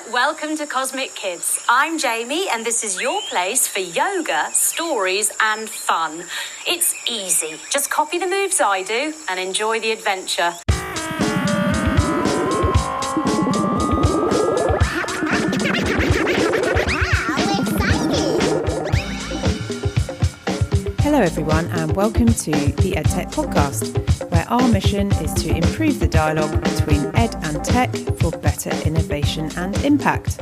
welcome to Cosmic Kids. I'm Jamie and this is your place for yoga, stories and fun. It's easy. Just copy the moves I do and enjoy the adventure. Hello everyone and welcome to the EdTech podcast, where our mission is to improve the dialogue between ed and tech for better innovation and impact.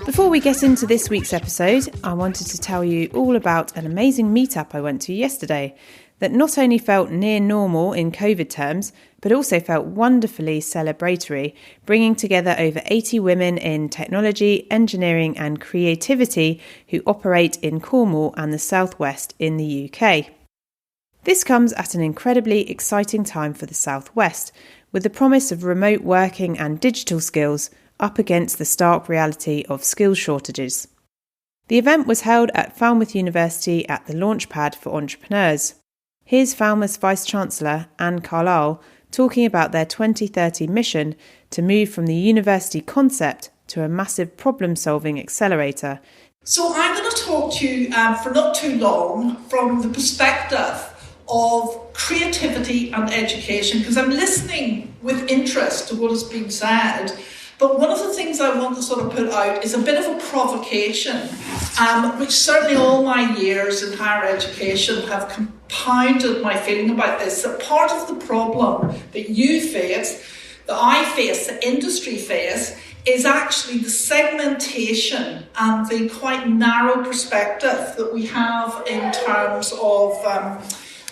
Before we get into this week's episode, I wanted to tell you all about an amazing meetup I went to yesterday that not only felt near normal in COVID terms, but also felt wonderfully celebratory, bringing together over 80 women in technology, engineering and creativity who operate in Cornwall and the Southwest in the UK. This comes at an incredibly exciting time for the Southwest, with the promise of remote working and digital skills up against the stark reality of skills shortages. The event was held at Falmouth University at the Launchpad for Entrepreneurs. Here's Falmouth Vice-Chancellor Anne Carlisle talking about their 2030 mission to move from the university concept to a massive problem-solving accelerator. So I'm going to talk to you for not too long from the perspective of creativity and education, because I'm listening with interest to what has been said. But one of the things I want to sort of put out is a bit of a provocation, which certainly all my years in higher education have compounded my feeling about this, that part of the problem that you face, that I face, the industry face, is actually the segmentation and the quite narrow perspective that we have in terms of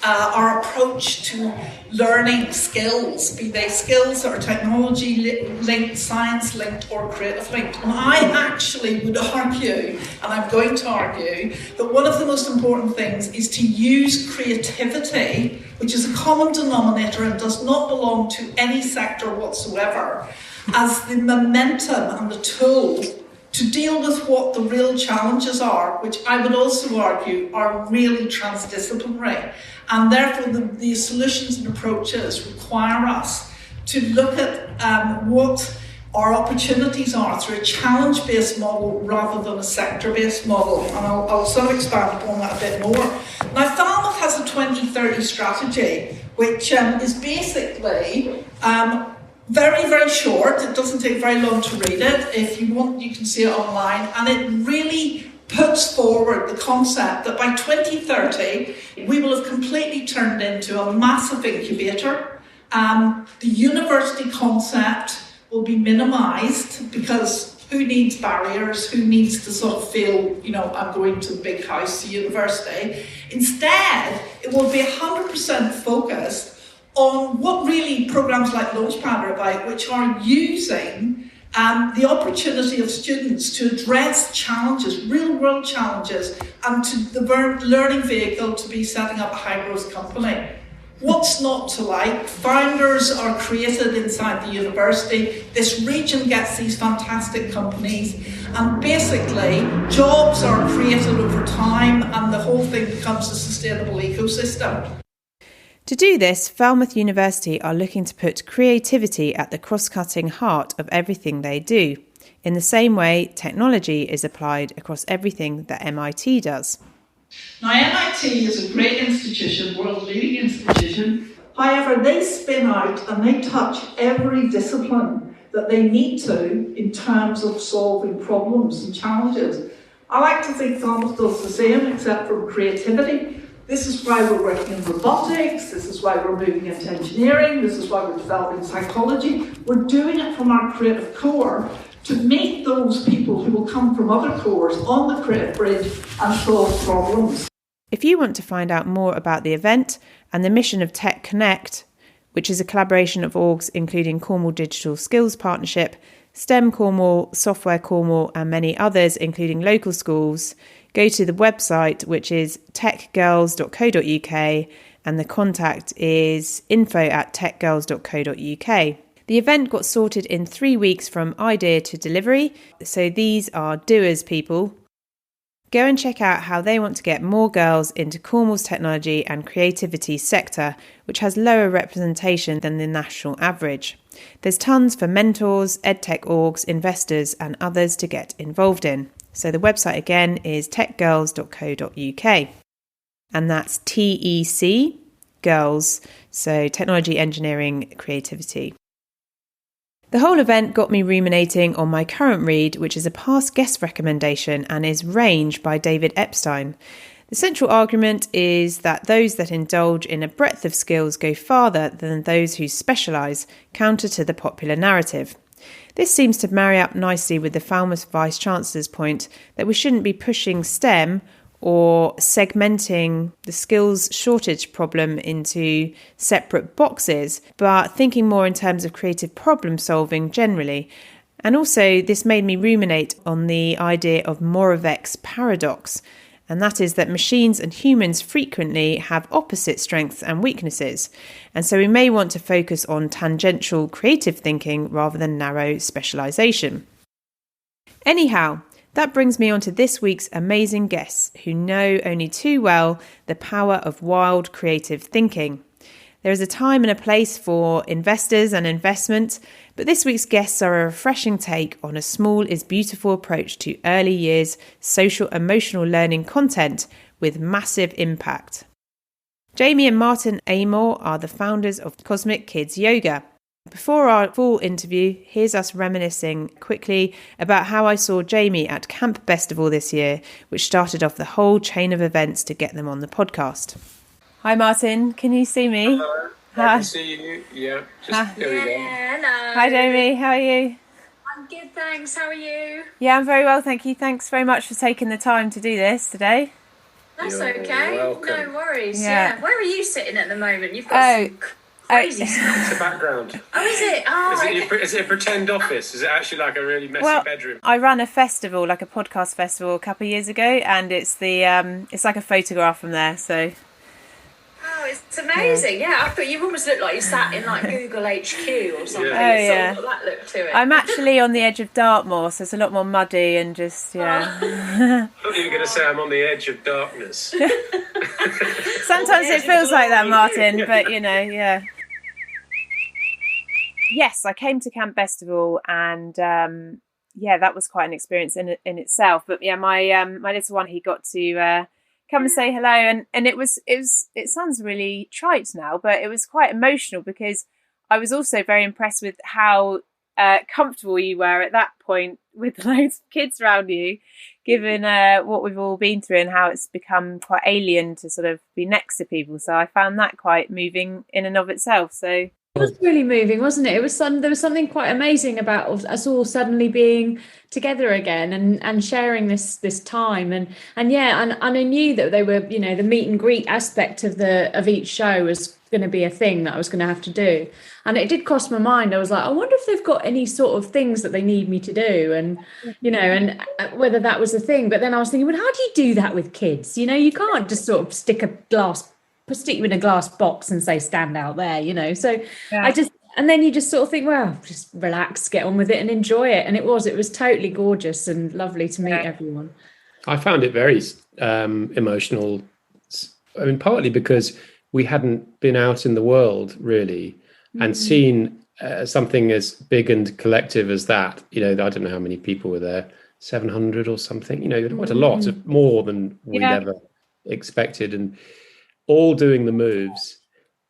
our approach to learning skills, be they skills that are technology-linked, science-linked or creative-linked. And I actually would argue, and I'm going to argue, that one of the most important things is to use creativity, which is a common denominator and does not belong to any sector whatsoever, as the momentum and the tool to deal with what the real challenges are, which I would also argue are really transdisciplinary. And therefore the solutions and approaches require us to look at what our opportunities are through a challenge-based model rather than a sector-based model. And I'll sort of expand upon that a bit more. Now, Falmouth has a 2030 strategy, which is basically very, very short. It doesn't take very long to read it. If you want, you can see it online. And it really puts forward the concept that by 2030, we will have completely turned into a massive incubator. The university concept will be minimised because who needs barriers? Who needs to sort of feel, I'm going to the big house, the university? Instead, it will be 100% focused on what really programs like Launchpad are about, which are using the opportunity of students to address challenges, real world challenges, and to the learning vehicle to be setting up a high growth company. What's not to like? Founders are created inside the university. This region gets these fantastic companies, and basically jobs are created over time and the whole thing becomes a sustainable ecosystem. To do this, Falmouth University are looking to put creativity at the cross-cutting heart of everything they do, in the same way technology is applied across everything that MIT does. Now, MIT is a great institution, world-leading institution. However, they spin out and they touch every discipline that they need to in terms of solving problems and challenges. I like to think Falmouth does the same, except for creativity. This is why we're working in robotics, this is why we're moving into engineering, this is why we're developing psychology. We're doing it from our creative core to meet those people who will come from other cores on the creative bridge and solve problems. If you want to find out more about the event and the mission of Tech Connect, which is a collaboration of orgs including Cornwall Digital Skills Partnership, STEM Cornwall, Software Cornwall and many others including local schools, go to the website, which is techgirls.co.uk, and the contact is info@techgirls.co.uk. The event got sorted in 3 weeks from idea to delivery, so these are doers, people. Go and check out how they want to get more girls into Cornwall's technology and creativity sector, which has lower representation than the national average. There's tons for mentors, edtech orgs, investors and others to get involved in. So the website again is techgirls.co.uk. And that's TEC, girls, so technology, engineering, creativity. The whole event got me ruminating on my current read, which is a past guest recommendation and is Range by David Epstein. The central argument is that those that indulge in a breadth of skills go farther than those who specialise, counter to the popular narrative. This seems to marry up nicely with the Falmouth Vice-Chancellor's point that we shouldn't be pushing STEM or segmenting the skills shortage problem into separate boxes, but thinking more in terms of creative problem solving generally. And also this made me ruminate on the idea of Moravec's paradox, and that is that machines and humans frequently have opposite strengths and weaknesses, and so we may want to focus on tangential creative thinking rather than narrow specialisation. Anyhow, that brings me on to this week's amazing guests who know only too well the power of wild creative thinking. There is a time and a place for investors and investment, but this week's guests are a refreshing take on a small is beautiful approach to early years social emotional learning content with massive impact. Jamie and Martin Amor are the founders of Cosmic Kids Yoga. Before our full interview, here's us reminiscing quickly about how I saw Jamie at Camp Festival this year, which started off the whole chain of events to get them on the podcast. Hi Martin, can you see me? Hello, Hi. I can see you. Yeah, there we go. Hello. Hi Jamie, how are you? I'm good, thanks. How are you? Yeah, I'm very well, thank you. Thanks very much for taking the time to do this today. That's You're okay. welcome. No worries. Yeah. Yeah. Where are you sitting at the moment? You've got some crazy stuff. It's a background. Oh, is it? Oh, okay. Is it a pretend office? Is it actually like a really messy bedroom? I ran a festival, like a podcast festival, a couple of years ago, and it's it's like a photograph from there. So. Oh, it's amazing. Yeah, I thought you almost looked like you sat in like Google HQ or something. Yeah. Oh, yeah. Sort of that look to it. I'm actually on the edge of Dartmoor, so it's a lot more muddy and just, yeah. I thought you were going to say I'm on the edge of darkness. Sometimes it feels like that, Martin, but you know, yeah. Yes, I came to Camp Festival and that was quite an experience in itself. But yeah, my little one, he got to come and say hello, and it sounds really trite now, but it was quite emotional because I was also very impressed with how comfortable you were at that point with loads of kids around you, given what we've all been through and how it's become quite alien to sort of be next to people. So I found that quite moving in and of itself. So. It was really moving, wasn't it? There was something quite amazing about us all suddenly being together again and sharing this time and I knew that they were, you know, the meet and greet aspect of each show was going to be a thing that I was going to have to do, and it did cross my mind. I was like, I wonder if they've got any sort of things that they need me to do, and you know, and whether that was a thing. But then I was thinking, well, how do you do that with kids? You know, you can't just sort of stick you in a glass box and say stand out there, you know. So yeah. And then you just sort of think, well, just relax, get on with it and enjoy it. And it was totally gorgeous and lovely to meet everyone. I found it very emotional. I mean, partly because we hadn't been out in the world really and seen something as big and collective as that. You know, I don't know how many people were there, 700 or something, you know, quite a lot, more than we'd ever expected. And all doing the moves,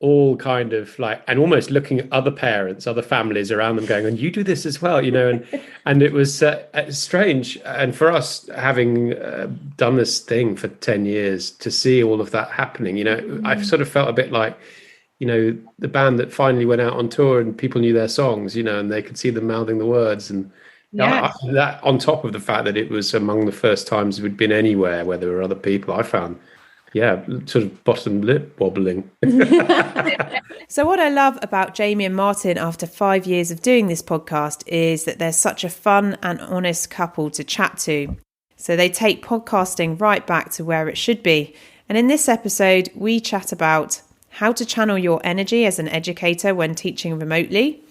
all kind of like, and almost looking at other parents, other families around them going, and you do this as well, you know, and it was strange. And for us, having done this thing for 10 years, to see all of that happening, you know, I sort of felt a bit like, you know, the band that finally went out on tour and people knew their songs, you know, and they could see them mouthing the words. And that on top of the fact that it was among the first times we'd been anywhere where there were other people, I found sort of bottom lip wobbling. So what I love about Jamie and Martin after 5 years of doing this podcast is that they're such a fun and honest couple to chat to. So they take podcasting right back to where it should be. And in this episode, we chat about how to channel your energy as an educator when teaching remotely,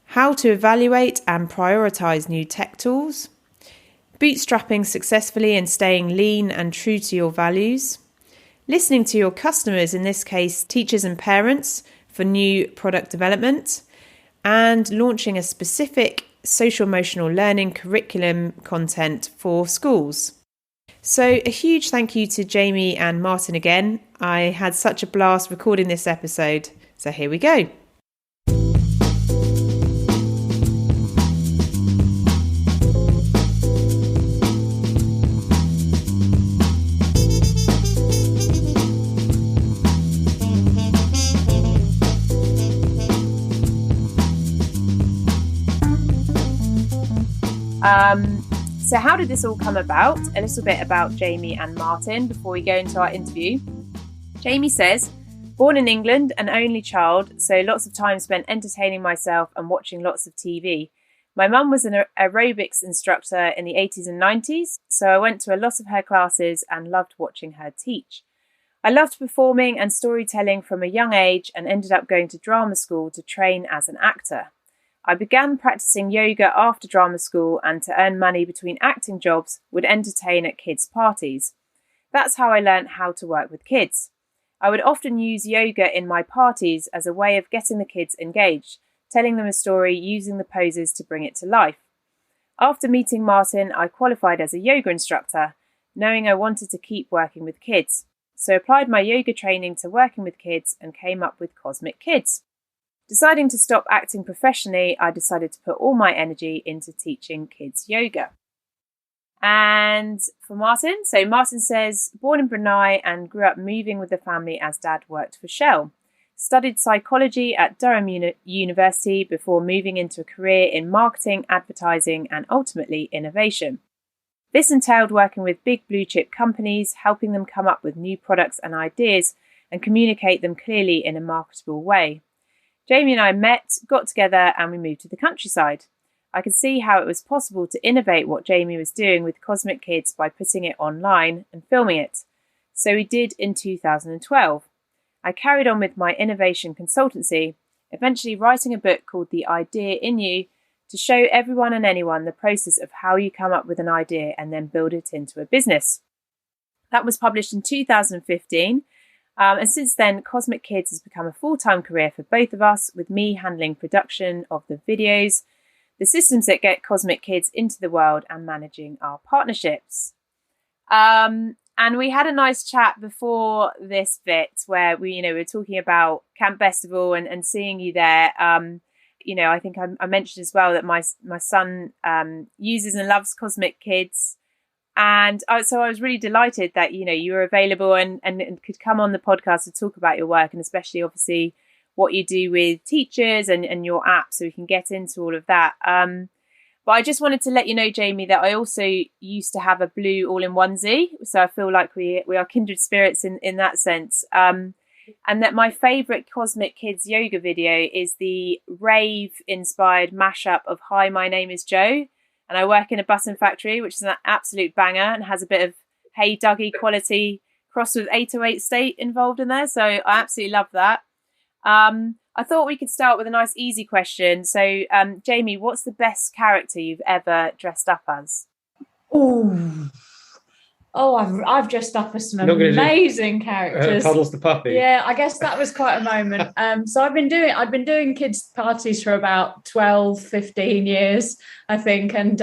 how to evaluate and prioritise new tech tools, bootstrapping successfully and staying lean and true to your values, listening to your customers, in this case teachers and parents, for new product development, and launching a specific social emotional learning curriculum content for schools. So a huge thank you to Jamie and Martin again. I had such a blast recording this episode. So here we go. So how did this all come about? A little bit about Jamie and Martin before we go into our interview. Jamie says, born in England, an only child, so lots of time spent entertaining myself and watching lots of TV. My mum was an aerobics instructor in the 80s and 90s, so I went to a lot of her classes and loved watching her teach. I loved performing and storytelling from a young age and ended up going to drama school to train as an actor. I began practicing yoga after drama school and to earn money between acting jobs would entertain at kids' parties. That's how I learnt how to work with kids. I would often use yoga in my parties as a way of getting the kids engaged, telling them a story, using the poses to bring it to life. After meeting Martin, I qualified as a yoga instructor, knowing I wanted to keep working with kids. So applied my yoga training to working with kids and came up with Cosmic Kids. Deciding to stop acting professionally, I decided to put all my energy into teaching kids yoga. And for Martin, so Martin says, born in Brunei and grew up moving with the family as dad worked for Shell. Studied psychology at Durham University before moving into a career in marketing, advertising, and ultimately innovation. This entailed working with big blue chip companies, helping them come up with new products and ideas and communicate them clearly in a marketable way. Jamie and I met, got together, and we moved to the countryside. I could see how it was possible to innovate what Jamie was doing with Cosmic Kids by putting it online and filming it. So we did in 2012. I carried on with my innovation consultancy, eventually writing a book called The Idea in You to show everyone and anyone the process of how you come up with an idea and then build it into a business. That was published in 2015. And since then, Cosmic Kids has become a full-time career for both of us, with me handling production of the videos, the systems that get Cosmic Kids into the world, and managing our partnerships. And we had a nice chat before this bit where we were talking about Camp Festival and seeing you there. I think I mentioned as well that my son uses and loves Cosmic Kids. And so I was really delighted that, you were available and could come on the podcast to talk about your work, and especially obviously what you do with teachers and your app, so we can get into all of that. But I just wanted to let you know, Jamie, that I also used to have a blue all-in onesie. So I feel like we are kindred spirits in that sense. And that my favourite Cosmic Kids yoga video is the rave-inspired mashup of Hi, My Name is Joe, and I work in a button factory, which is an absolute banger and has a bit of Hey Dougie quality crossed with 808 State involved in there. So I absolutely love that. I thought we could start with a nice easy question. So, Jamie, what's the best character you've ever dressed up as? I've dressed up as some amazing characters. Puddles the puppy. Yeah, I guess that was quite a moment. So I've been doing kids parties for about 12, 15 years, I think. And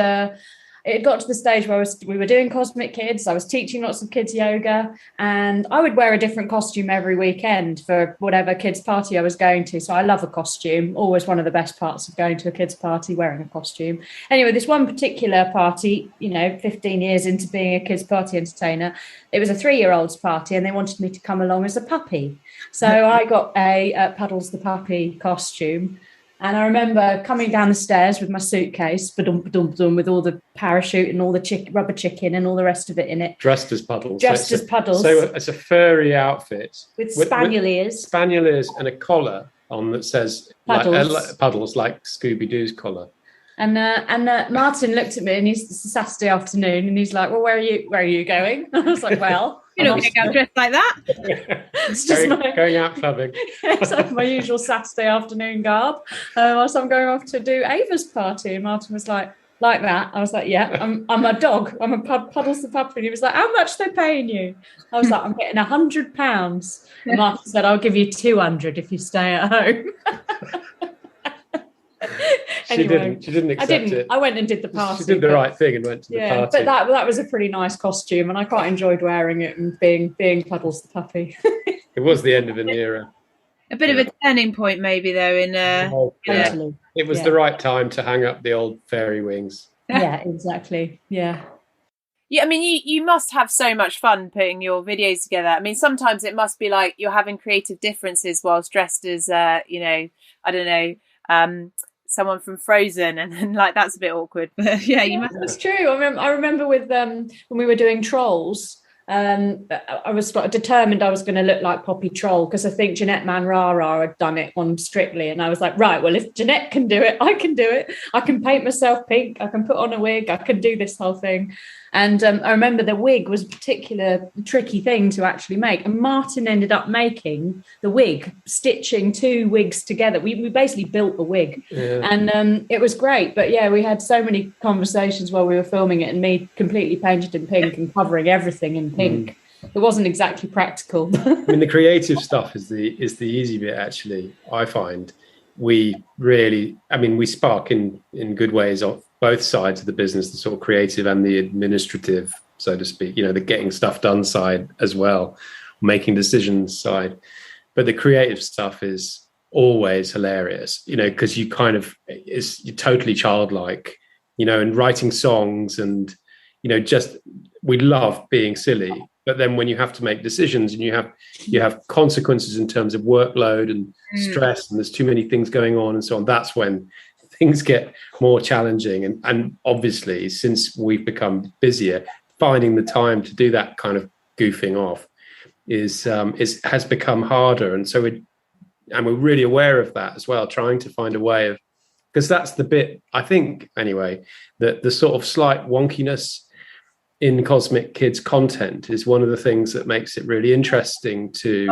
it got to the stage where we were doing Cosmic Kids. I was teaching lots of kids yoga, and I would wear a different costume every weekend for whatever kids party I was going to. So I love a costume. Always one of the best parts of going to a kids party, wearing a costume. Anyway, this one particular party, 15 years into being a kids party entertainer, it was a 3-year-old's party, and they wanted me to come along as a puppy. So I got a Puddles the puppy costume. And I remember coming down the stairs with my suitcase, with all the parachute and all the rubber chicken and all the rest of it in it. Dressed as Puddles. Puddles. So it's a furry outfit. With spaniel ears. Spaniel ears and a collar on that says Puddles. Puddles, like Scooby-Doo's collar. And Martin looked at me, and it's a Saturday afternoon, and he's like, well, where are you going? I was like, well... You're not going to go dressed like that. It's just going out clubbing. It's like my usual Saturday afternoon garb. So I'm going off to do Ava's party. And Martin was like, like that. I was like, yeah, I'm a dog. I'm a Puddles the puppy. And he was like, how much are they paying you? I was like, I'm getting £100. And Martha said, I'll give you 200 if you stay at home. Anyway, she didn't accept it. I went and did the party. She did the right thing and went to the party. But that was a pretty nice costume, and I quite enjoyed wearing it and being Puddles the puppy. It was the end of an era. A bit of a turning point, maybe, though. It was the right time to hang up the old fairy wings. Yeah, exactly. Yeah. Yeah, I mean, you must have so much fun putting your videos together. I mean, sometimes it must be like you're having creative differences whilst dressed as, I don't know, someone from Frozen, and then like that's a bit awkward. But yeah, you must. That's true. I remember with when we were doing Trolls. I was sort of determined I was going to look like Poppy Troll, because I think Jeanette Manrara had done it on Strictly, and I was like, right, well, if Jeanette can do it, I can do it. I can paint myself pink, I can put on a wig, I can do this whole thing. And I remember the wig was a particular tricky thing to actually make, and Martin ended up making the wig, stitching 2 wigs together. We basically built the wig, and it was great. But yeah, we had so many conversations while we were filming it, and me completely painted in pink and covering everything in pink. It wasn't exactly practical. I mean, the creative stuff is the easy bit, actually. I find we spark in good ways of both sides of the business, the sort of creative and the administrative, so to speak, the getting stuff done side as well, making decisions side. But the creative stuff is always hilarious, because you're totally childlike, and writing songs, and we love being silly. But then when you have to make decisions and you have consequences in terms of workload and stress, and there's too many things going on and so on, that's when things get more challenging. And obviously, since we've become busier, finding the time to do that kind of goofing off has become harder. And so we're really aware of that as well, trying to find a way of, because that's the bit, I think, anyway, that the sort of slight wonkiness in Cosmic Kids content is one of the things that makes it really interesting to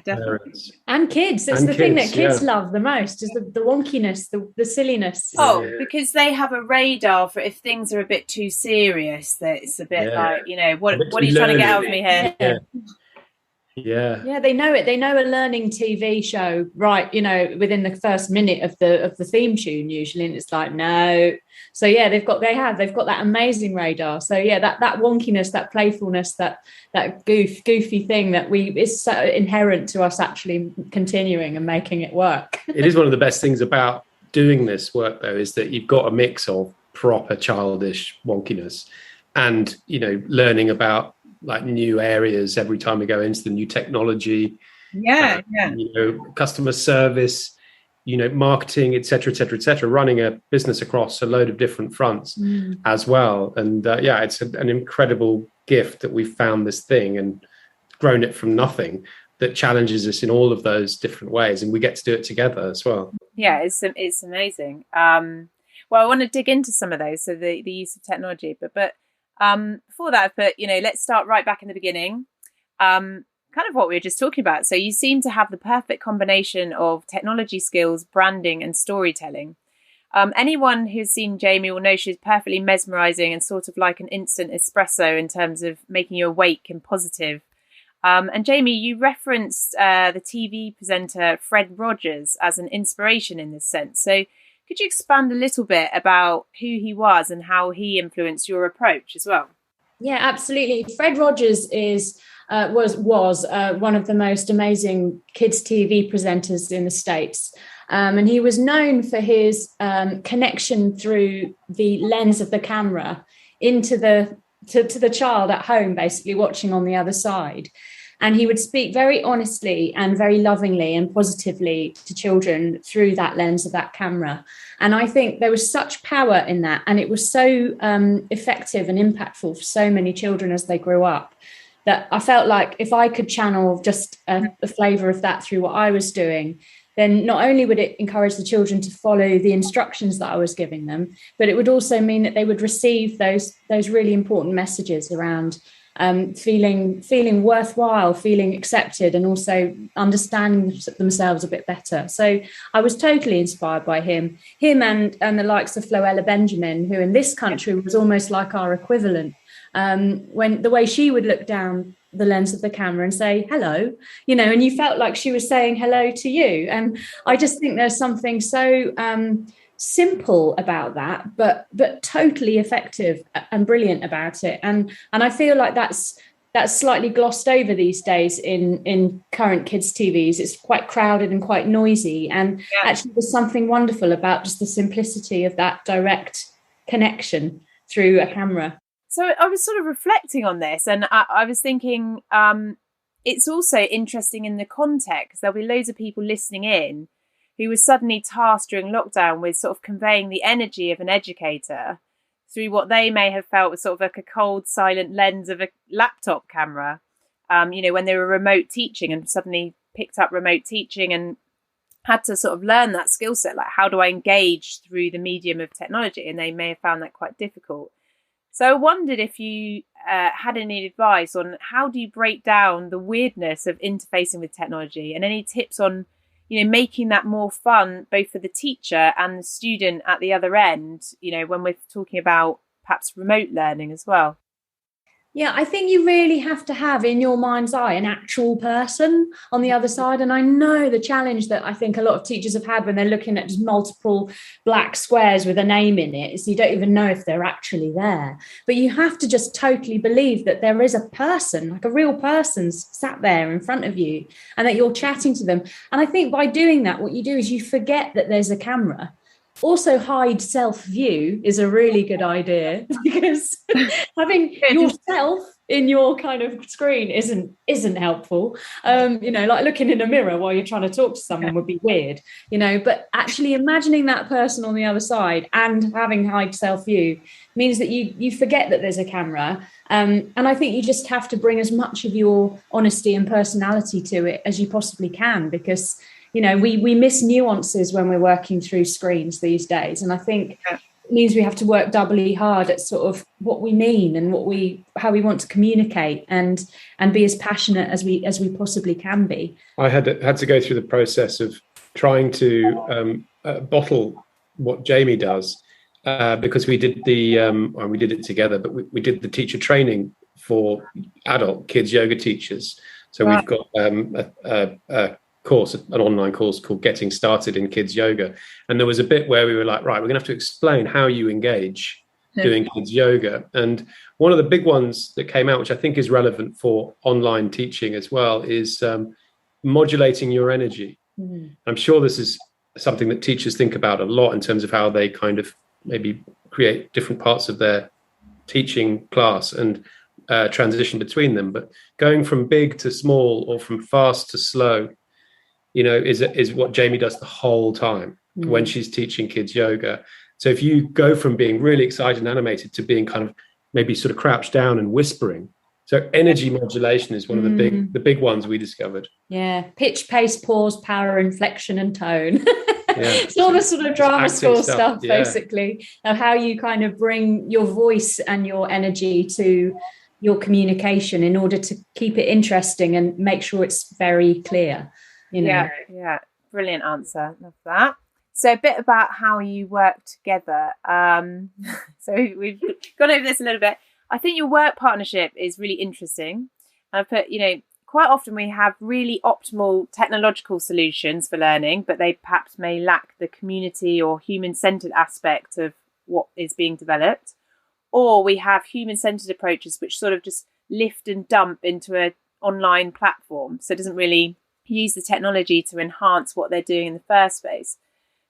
definitely, and kids. It's the thing that kids love the most, is the wonkiness, the silliness. Because they have a radar for if things are a bit too serious, that it's a bit like, what are you trying to get out of me here? Yeah, they know it. They know a learning TV show, right? Within the first minute of the theme tune usually, and it's like, no. So yeah, they've got that amazing radar. So yeah, that wonkiness, that playfulness, that goofy thing that is so inherent to us actually continuing and making it work. It is one of the best things about doing this work, though, is that you've got a mix of proper childish wonkiness and learning about like new areas every time we go into the new technology, customer service, marketing, etc., running a business across a load of different fronts as well. And it's an incredible gift that we've found this thing and grown it from nothing that challenges us in all of those different ways, and we get to do it together as well. Yeah, it's amazing. Well, I want to dig into some of those, so the use of technology, but before that, let's start right back in the beginning. Kind of what we were just talking about. So you seem to have the perfect combination of technology skills, branding, and storytelling. Anyone who's seen Jamie will know she's perfectly mesmerising and sort of like an instant espresso in terms of making you awake and positive. And Jamie, you referenced the TV presenter Fred Rogers as an inspiration in this sense. So could you expand a little bit about who he was and how he influenced your approach as well? Yeah, absolutely. Fred Rogers was one of the most amazing kids' TV presenters in the States. And he was known for his connection through the lens of the camera into to the child at home, basically watching on the other side. And he would speak very honestly and very lovingly and positively to children through that lens of that camera. And I think there was such power in that. And it was so effective and impactful for so many children as they grew up, that I felt like if I could channel just a flavour of that through what I was doing, then not only would it encourage the children to follow the instructions that I was giving them, but it would also mean that they would receive those really important messages around feeling worthwhile, feeling accepted, and also understanding themselves a bit better. So I was totally inspired by him and the likes of Floella Benjamin, who in this country was almost like our equivalent. When the way she would look down the lens of the camera and say hello, and you felt like she was saying hello to you. And I just think there's something so simple about that, but totally effective and brilliant about it. And I feel like that's slightly glossed over these days in current kids' TVs. It's quite crowded and quite noisy. And actually there's something wonderful about just the simplicity of that direct connection through a camera. So I was sort of reflecting on this, and I was thinking it's also interesting in the context. There'll be loads of people listening in who was suddenly tasked during lockdown with sort of conveying the energy of an educator through what they may have felt was sort of like a cold, silent lens of a laptop camera, when they were remote teaching and suddenly picked up remote teaching and had to sort of learn that skill set, like how do I engage through the medium of technology? And they may have found that quite difficult. So I wondered if you had any advice on how do you break down the weirdness of interfacing with technology, and any tips on, making that more fun, both for the teacher and the student at the other end, when we're talking about perhaps remote learning as well. Yeah, I think you really have to have in your mind's eye an actual person on the other side. And I know the challenge that I think a lot of teachers have had when they're looking at just multiple black squares with a name in it is you don't even know if they're actually there. But you have to just totally believe that there is a person, like a real person sat there in front of you and that you're chatting to them. And I think by doing that, what you do is you forget that there's a camera. Also, hide self-view is a really good idea, because having yourself in your kind of screen isn't helpful. Like looking in a mirror while you're trying to talk to someone would be weird, but actually imagining that person on the other side and having hide self-view means that you forget that there's a camera. And I think you just have to bring as much of your honesty and personality to it as you possibly can, because we miss nuances when we're working through screens these days. And I think it means we have to work doubly hard at sort of what we mean and how we want to communicate and be as passionate as we possibly can be. I had to go through the process of trying to bottle what Jamie does, because we did we did it together, but we did the teacher training for adult kids yoga teachers. So We've got a course, an online course called Getting Started in Kids Yoga, and there was a bit where we were like, right, we're gonna have to explain how you engage doing kids yoga. And one of the big ones that came out, which I think is relevant for online teaching as well, is modulating your energy. I'm sure this is something that teachers think about a lot in terms of how they kind of maybe create different parts of their teaching class and transition between them, but going from big to small or from fast to slow, is what Jamie does the whole time when she's teaching kids yoga. So if you go from being really excited and animated to being kind of maybe sort of crouched down and whispering, so energy modulation is one of the big ones we discovered. Yeah, pitch, pace, pause, power, inflection, and tone. It's all the sort of drama school stuff basically, of how you kind of bring your voice and your energy to your communication in order to keep it interesting and make sure it's very clear. Yeah, brilliant answer. Love that. So a bit about how you work together. So we've gone over this a little bit. I think your work partnership is really interesting. I've put, quite often we have really optimal technological solutions for learning, but they perhaps may lack the community or human-centered aspect of what is being developed. Or we have human-centered approaches which sort of just lift and dump into an online platform. So it doesn't really use the technology to enhance what they're doing in the first place.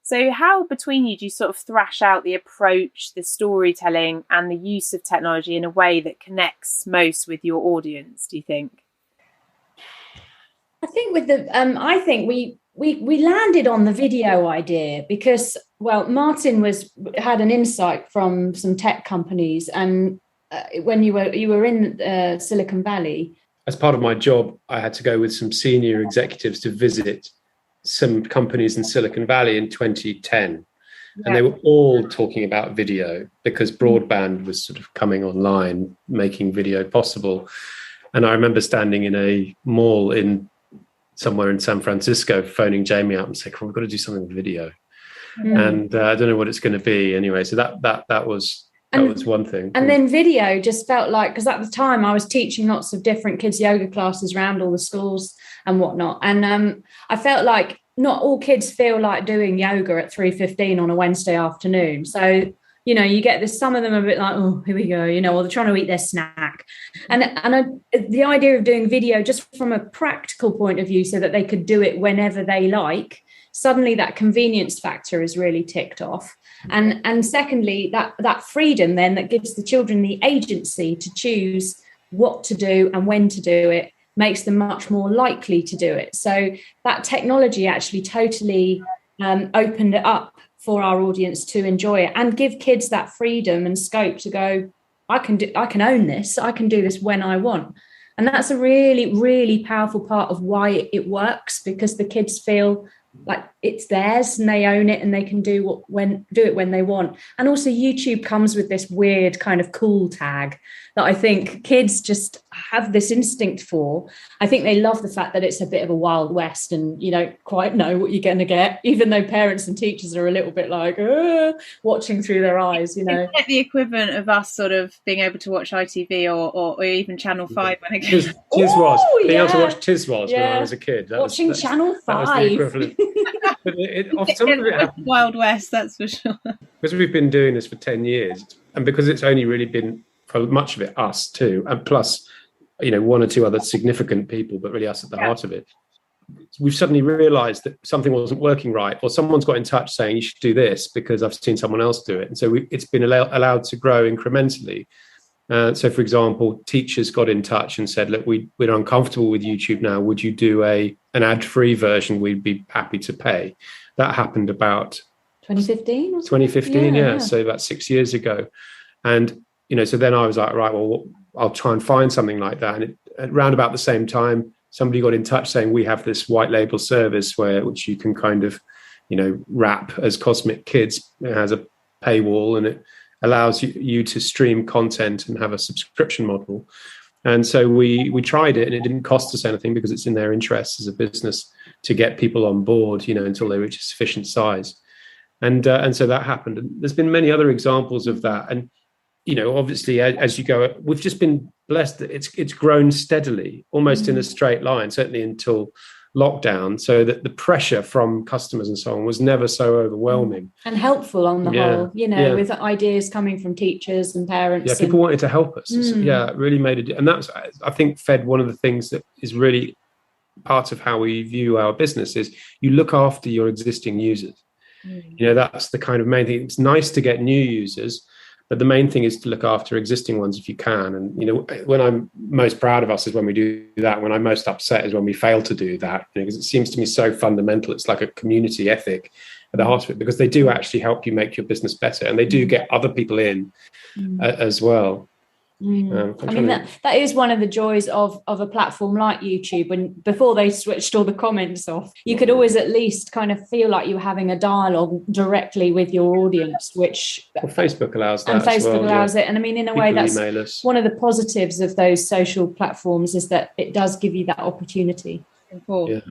So how between you do you sort of thrash out the approach, the storytelling and the use of technology in a way that connects most with your audience, do you think? I think with I think we landed on the video idea because, Martin had an insight from some tech companies, and when you were in Silicon Valley. As part of my job, I had to go with some senior executives to visit some companies in Silicon Valley in 2010. and they were all talking about video because broadband was sort of coming online, making video possible. And I remember standing in a mall somewhere in San Francisco, phoning Jamie up and saying, "We've got to do something with video." And I don't know what it's going to be anyway. So that was one thing. And then video just felt like, because at the time I was teaching lots of different kids yoga classes around all the schools and whatnot. And I felt like not all kids feel like doing yoga at 3:15 on a Wednesday afternoon. So, you get this, some of them are a bit like, oh, here we go, or they're trying to eat their snack. And the idea of doing video just from a practical point of view so that they could do it whenever they like, suddenly that convenience factor is really ticked off. And secondly, that freedom then that gives the children the agency to choose what to do and when to do it makes them much more likely to do it. So that technology actually totally opened it up for our audience to enjoy it and give kids that freedom and scope to go, I can own this, I can do this when I want. And that's a really, really powerful part of why it works, because the kids feel like it's theirs and they own it and they can do it when they want. And also YouTube comes with this weird kind of cool tag that I think kids just have this instinct for. I think they love the fact that it's a bit of a Wild West and you don't quite know what you're going to get, even though parents and teachers are a little bit like watching through their eyes, It's like the equivalent of us sort of being able to watch ITV or even Channel 5 when it goes. Being able to watch Tiswas when I was a kid. Watching Channel 5. That was the equivalent. But some of it Wild West, that's for sure. Because we've been doing this for 10 years, and because it's only really been, for much of it, us too, and plus, one or two other significant people, but really us at the heart of it. We've suddenly realised that something wasn't working right, or someone's got in touch saying you should do this because I've seen someone else do it, and so it's been allowed to grow incrementally. So, for example, teachers got in touch and said, "Look, we're uncomfortable with YouTube now. Would you do an ad-free version? We'd be happy to pay." That happened about 2015. 2015, yeah. So about 6 years ago, and so then I was like, right, well, I'll try and find something like that. And around about the same time, somebody got in touch saying we have this white label service which you can kind of, wrap as Cosmic Kids. It has a paywall and it allows you to stream content and have a subscription model. And so we tried it, and it didn't cost us anything because it's in their interests as a business to get people on board, until they reach a sufficient size. And so that happened. And there's been many other examples of that. And, obviously, as you go, we've just been blessed that it's grown steadily, almost in a straight line, certainly until lockdown, so that the pressure from customers and so on was never so overwhelming and helpful on the whole, with ideas coming from teachers and parents. People wanted to help us. It really made it, and that's, I think, fed one of the things that is really part of how we view our business is you look after your existing users. That's the kind of main thing. It's nice to get new users, but the main thing is to look after existing ones if you can. And, when I'm most proud of us is when we do that. When I'm most upset is when we fail to do that, because it seems to me so fundamental. It's like a community ethic at the heart of it, because they do actually help you make your business better, and they do get other people in as well. That is one of the joys of a platform like YouTube. When before they switched all the comments off, you could always at least kind of feel like you were having a dialogue directly with your audience, which Facebook allows that. And Facebook allows it. And in a way, that's one of the positives of those social platforms, is that it does give you that opportunity. Yeah.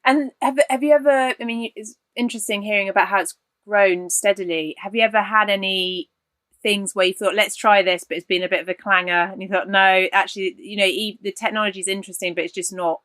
And have you ever? It's interesting hearing about how it's grown steadily. Have you ever had any things where you thought, let's try this, but it's been a bit of a clanger, and you thought, no, actually, the technology is interesting, but it's just not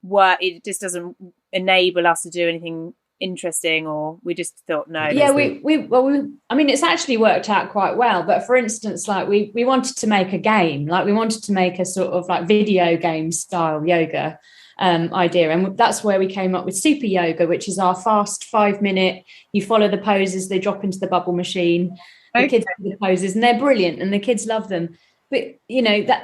work. It just doesn't enable us to do anything interesting, or we just thought, no. Yeah, it's actually worked out quite well. But for instance, like we wanted to make a game, like we wanted to make a sort of like video game style yoga idea, and that's where we came up with Super Yoga, which is our fast 5-minute. You follow the poses, they drop into the bubble machine. The kids do the poses, and they're brilliant, and the kids love them. But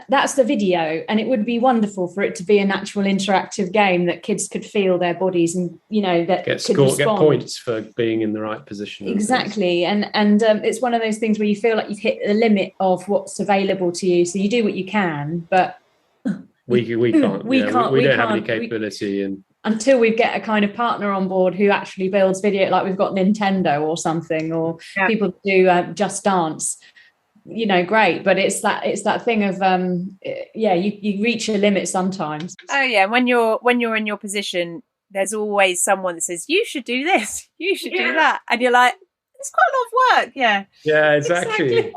that's the video, and it would be wonderful for it to be an actual interactive game that kids could feel their bodies, and that get points for being in the right position. Exactly, and it's one of those things where you feel like you've hit the limit of what's available to you, so you do what you can, but we can't. We don't have any capability, and until we get a kind of partner on board who actually builds video, like we've got Nintendo or something, or people do Just Dance, you know, great. But it's that thing of you reach a limit sometimes. Oh yeah, when you're in your position, there's always someone that says you should do this, you should do that, and you're like, it's quite a lot of work. Yeah, exactly.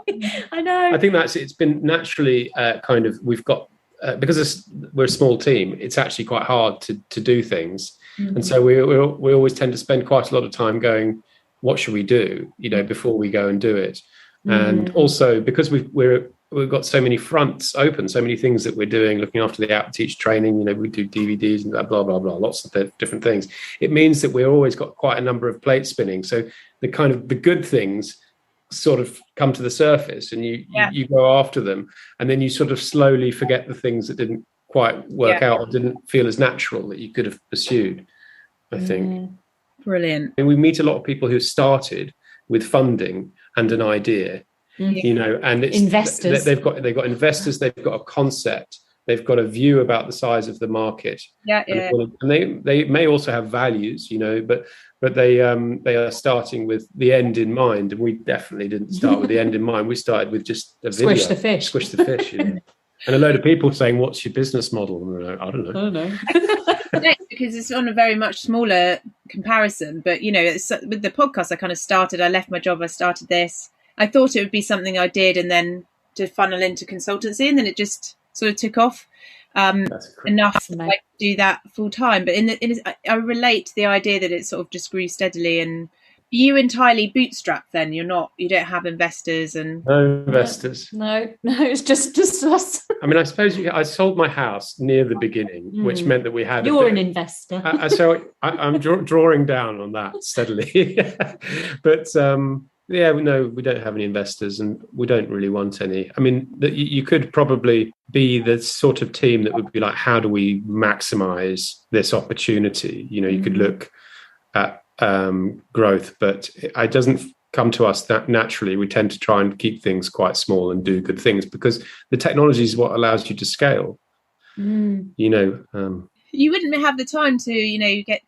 I know. I think it's been naturally kind of, we've got because we're a small team, it's actually quite hard to do things. And so we always tend to spend quite a lot of time going, what should we do, you know, before we go and do it. And also because we've got so many fronts open, so many things that we're doing, looking after the outreach training, you know, we do DVDs and blah, blah, blah, lots of different things. It means that we've always got quite a number of plates spinning. So the good things sort of come to the surface, and you go after them, and then you sort of slowly forget the things that didn't quite work out or didn't feel as natural that you could have pursued, I think. Brilliant. And we meet a lot of people who started with funding and an idea, you know, and it's investors. They've got investors, they've got a concept, they've got a view about the size of the market, and they may also have values, you know, but they are starting with the end in mind, and we definitely didn't start with the end in mind. We started with just a video, squish the fish, you know? And a load of people saying, "What's your business model?" And we're like, I don't know. Because it's on a very much smaller comparison, but you know, with the podcast, I left my job, I started this. I thought it would be something I did, and then to funnel into consultancy, and then it just sort of took off enough that I could do that full time. But I relate to the idea that it sort of just grew steadily. And you entirely bootstrap then? You don't have investors and no investors. No, it's just us. I mean, I suppose I sold my house near the beginning, which meant that we had. You're an investor, so I'm drawing down on that steadily. But no, we don't have any investors, and we don't really want any. I mean, you could probably be the sort of team that would be like, how do we maximize this opportunity? You know, you could look at growth, but it doesn't come to us that naturally. We tend to try and keep things quite small and do good things, because the technology is what allows you to scale. You know, you wouldn't have the time to, you know, get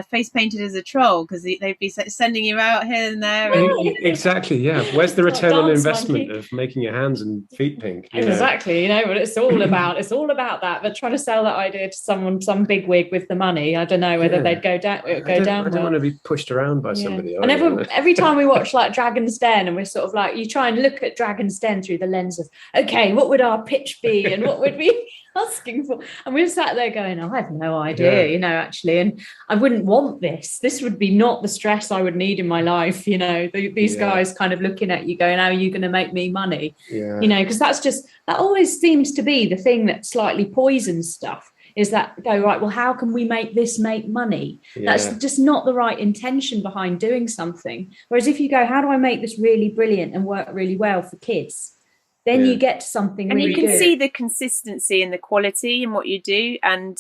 face painted as a troll, because they'd be sending you out here and there. Exactly, yeah. Where's the return on investment of making your hands and feet pink? Exactly, you know, but it's all about that. But trying to sell that idea to someone, some big wig with the money, I don't know whether they'd go down. I don't want to be pushed around by somebody. And every time we watch like Dragon's Den, and we're sort of like, you try and look at Dragon's Den through the lens of, okay, what would our pitch be, and what would we asking for? And we're sat there going, I have no idea, you know, actually, and I wouldn't want this. This would be not the stress I would need in my life, you know, these guys kind of looking at you going, how are you going to make me money? You know, because that always seems to be the thing that slightly poisons stuff, is that go, right, well, how can we make money? That's just not the right intention behind doing something. Whereas if you go, how do I make this really brilliant and work really well for kids? Then you get to something and really you can good. see the consistency and the quality in what you do, and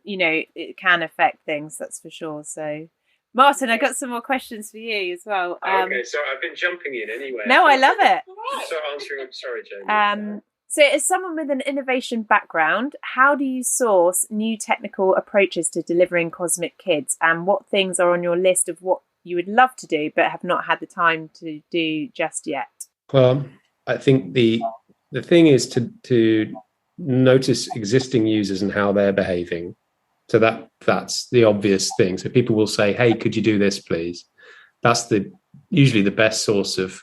you know, it can affect things, that's for sure. So Martin, I got some more questions for you as well. Okay, so I've been jumping in anyway. No, I love it. So answering, I'm sorry, Jamie. So as someone with an innovation background, how do you source new technical approaches to delivering Cosmic Kids, and what things are on your list of what you would love to do but have not had the time to do just yet? Well, I think the thing is to notice existing users and how they're behaving. So that's the obvious thing. So people will say, hey, could you do this, please? That's usually the best source of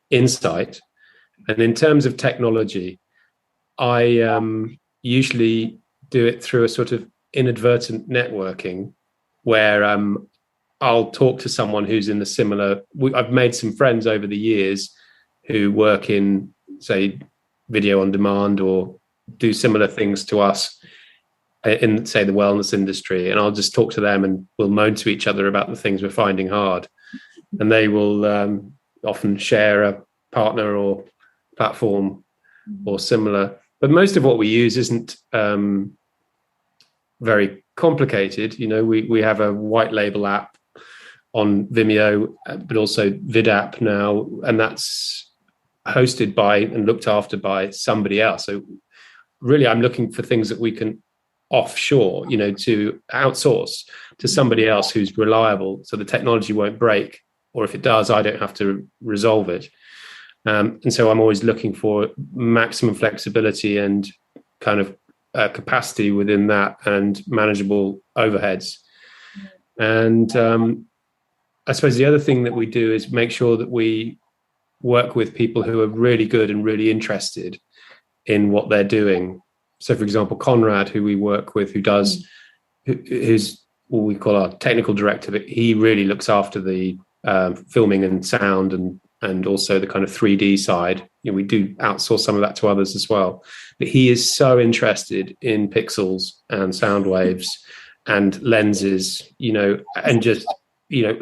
insight. And in terms of technology, I usually do it through a sort of inadvertent networking, where I'll talk to someone who's in the similar. I've made some friends over the years who work in, say, video on demand or do similar things to us in, say, the wellness industry. And I'll just talk to them, and we'll moan to each other about the things we're finding hard. And they will often share a partner or platform or similar. But most of what we use isn't very complicated. You know, we have a white label app on Vimeo, but also VidApp now, and that's hosted by and looked after by somebody else. So really, I'm looking for things that we can offshore, to outsource to somebody else who's reliable, so the technology won't break, or if it does, I don't have to resolve it. And so I'm always looking for maximum flexibility and kind of capacity within that, and manageable overheads. And I suppose the other thing that we do is make sure that we work with people who are really good and really interested in what they're doing. So, for example, Conrad, who we work with, who's what we call our technical director, but he really looks after the filming and sound, and also the kind of 3D side. We do outsource some of that to others as well. But he is so interested in pixels and sound waves and lenses, and just,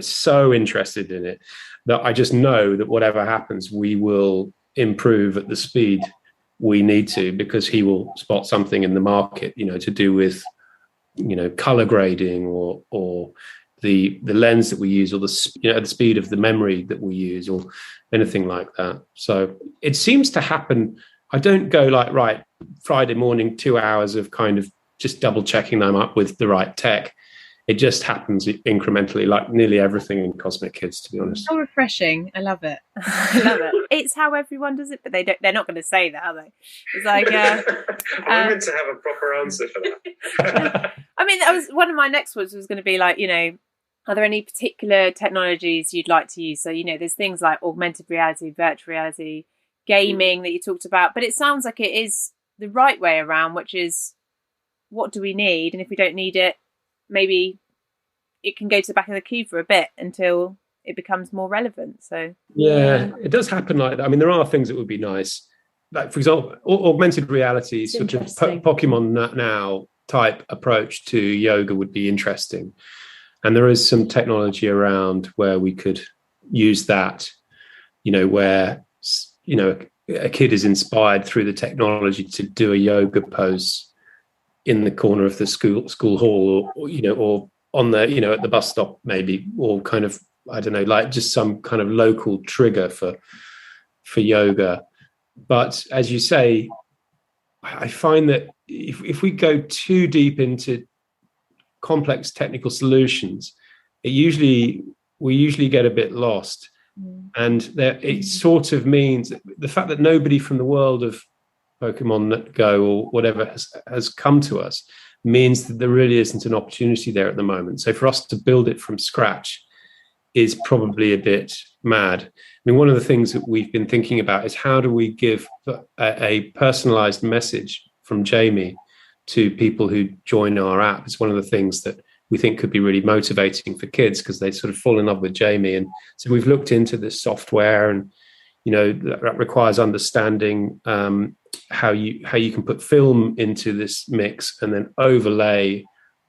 so interested in it that I just know that whatever happens, we will improve at the speed we need to, because he will spot something in the market, to do with, color grading or the lens that we use, or the speed of the memory that we use, or anything like that. So it seems to happen. I don't go like, right, Friday morning, 2 hours of kind of just double checking them up with the right tech. It just happens incrementally, like nearly everything in Cosmic Kids, to be honest. So refreshing. I love it. I love it. It's how everyone does it, but they're not going to say that, are they? It's like I'm meant to have a proper answer for that. I mean, that was one of my next ones was going to be like, are there any particular technologies you'd like to use? So, there's things like augmented reality, virtual reality, gaming that you talked about, but it sounds like it is the right way around, which is, what do we need? And if we don't need it, maybe it can go to the back of the queue for a bit until it becomes more relevant. So yeah, it does happen like that. I mean, there are things that would be nice, like, for example, augmented reality, sort of Pokemon Now type approach to yoga would be interesting. And there is some technology around where we could use that, where, a kid is inspired through the technology to do a yoga pose in the corner of the school hall, or on the, at the bus stop maybe, or kind of, I don't know, like just some kind of local trigger for yoga. But as you say, I find that if we go too deep into complex technical solutions, we usually get a bit lost. And it sort of means that the fact that nobody from the world of Pokemon Go or whatever has come to us means that there really isn't an opportunity there at the moment. So for us to build it from scratch is probably a bit mad. I mean, one of the things that we've been thinking about is how do we give a personalized message from Jamie to people who join our app. It's one of the things that we think could be really motivating for kids, because they sort of fall in love with Jamie. And so we've looked into this software, and that requires understanding how you can put film into this mix and then overlay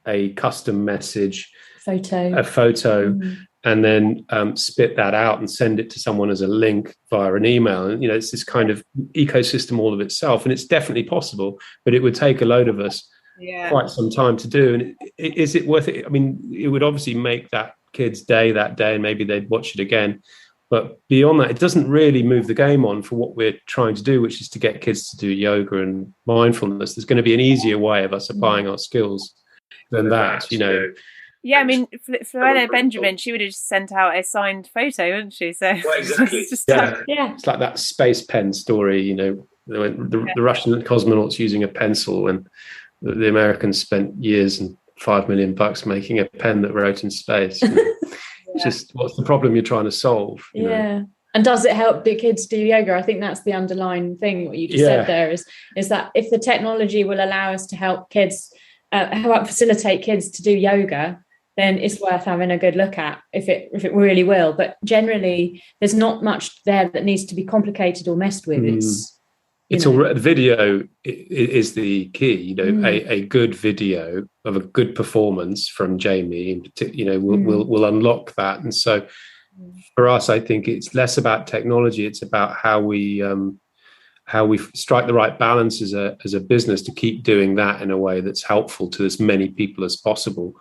a custom message, a photo, and then spit that out and send it to someone as a link via an email. And it's this kind of ecosystem all of itself, and it's definitely possible, but it would take a load of us quite some time to do. And is it worth it? I mean, it would obviously make that kid's day that day, and maybe they'd watch it again. But beyond that, it doesn't really move the game on for what we're trying to do, which is to get kids to do yoga and mindfulness. There's going to be an easier way of us applying our skills than that, Yeah, I mean, Florella Benjamin, she would have just sent out a signed photo, wouldn't she? So well, exactly. It's like that space pen story, the Russian cosmonauts using a pencil, and the Americans spent years and $5 million making a pen that wrote in space. Just what's the problem you're trying to solve? And does it help the kids do yoga? I think that's the underlying thing. What you just said there is that if the technology will allow us to help kids, help facilitate kids to do yoga, then it's worth having a good look at if it really will. But generally, there's not much there that needs to be complicated or messed with. It's already, video is the key. A good video of a good performance from Jamie, in particular, will unlock that. And so, for us, I think it's less about technology; it's about how we strike the right balance as a business to keep doing that in a way that's helpful to as many people as possible.